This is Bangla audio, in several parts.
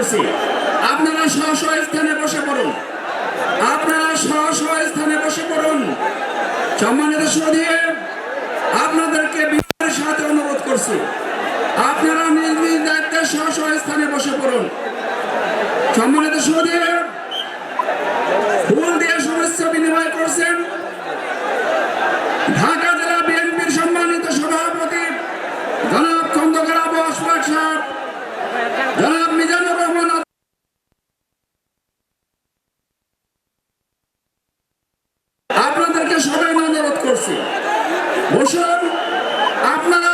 করছি। আপনারা স্ব স্ব স্থানে বসে পড়ুন, আপনারা স্ব স্ব স্থানে বসে পড়ুন। সম্মানিত সুধী, আপনাদেরকে বিনয়ের সাথে অনুরোধ করছি, আপনারা নিজ নিজ দায়িত্বে স্ব স্ব স্থানে বসে পড়ুন। সম্মানিত সুধী, ফুল দিয়ে শুভেচ্ছা বিনিময় করছেন ঢাকা জেলা বিএনপির সম্মানিত সভাপতি জনাব খন্দকার আবু আশফাক সাহেব, জনাব মিজানুর রহমান। আপনাদেরকে সবাই অনুরোধ করছি, বসুন। আপনারা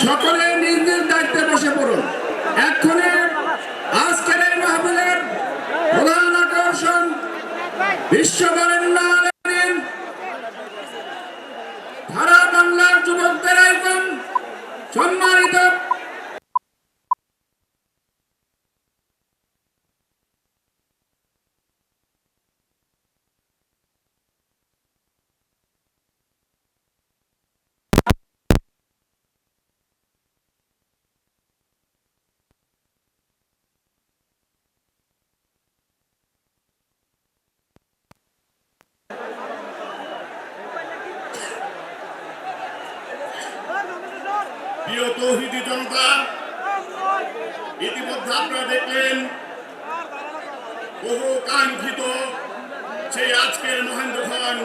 সকলে নিজ নিজ দায়িত্বে বসে পড়ুন। এক্ষণে আজকের এই মাহফিলের প্রধান আকর্ষণ বিশ্ববরেণ্য আলেম ধারা বাংলার যুবকদের আয়োজন সম্মানিত প্রিয় তৌহিদি জনতা, ইতিমধ্যে আপনারা দেখলেন বহু কাঙ্ক্ষিত সেই আজকের মহেন্দ্রক্ষণ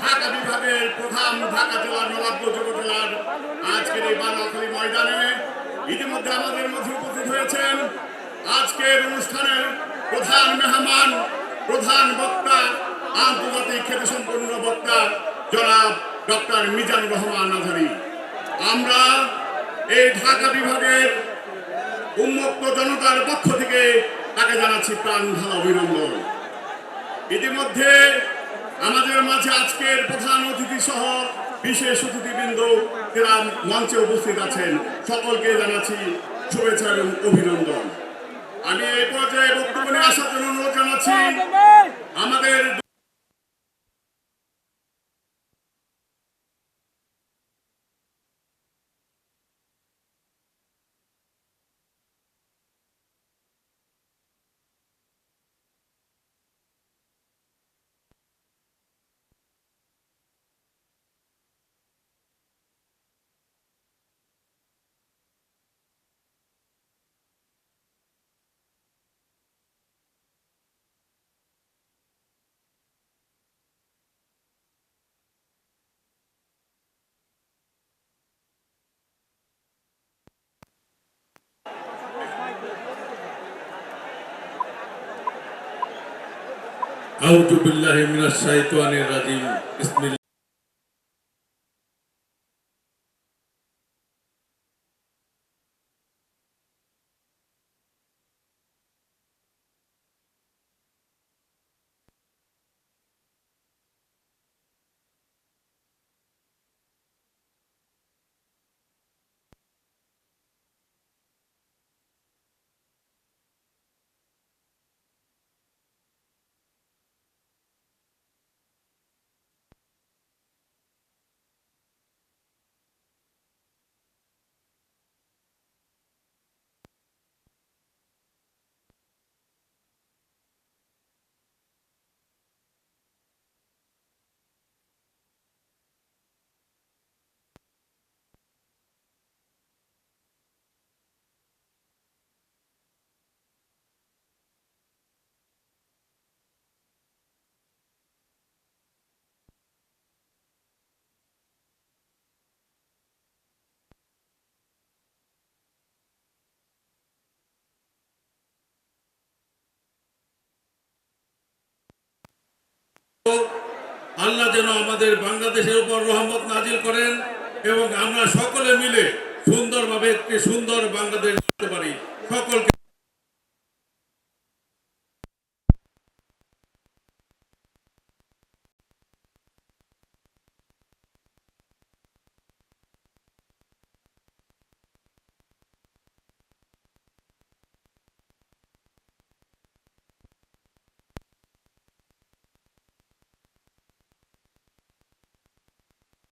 ঢাকা বিভাগের প্রধান ঢাকা জেলার নবাবগঞ্জ উপজেলার আজকের এই বানাখালী ময়দানে ইতিমধ্যে আমাদের মধ্যে উপস্থিত হয়েছেন আজকের অনুষ্ঠানের প্রধান মেহমান, প্রধান বক্তা, আন্তর্জাতিক খ্যাতিসম্পন্ন বক্তা জনাব ডক্টর মিজানুর রহমান আজহারী। আমরা এই ঢাকা বিভাগের উন্মুক্ত জনতার পক্ষ থেকে তাকে জানাচ্ছি প্রাণ ঢালা অভিনন্দন। ইতিমধ্যে আমাদের মাঝে আজকের প্রধান অতিথি সহ বিশেষ অতিথিবৃন্দ যারা মঞ্চে উপস্থিত আছেন, সকলকে জানাচ্ছি শুভেচ্ছা এবং অভিনন্দন। আমি এই পর্যায়ে বক্তব্য নিয়ে আসার জন্য অনুরোধ জানাচ্ছি আমাদের আউযু বিল্লাহি মিনাশ শাইতানির রাজিম। বিসমিল্লাহ। আল্লাহ যেন আমাদের বাংলাদেশের উপর রহমত নাজিল করেন এবং আমরা সকলে মিলে সুন্দরভাবে একটি সুন্দর বাংলাদেশ করতে পারি। সকলকে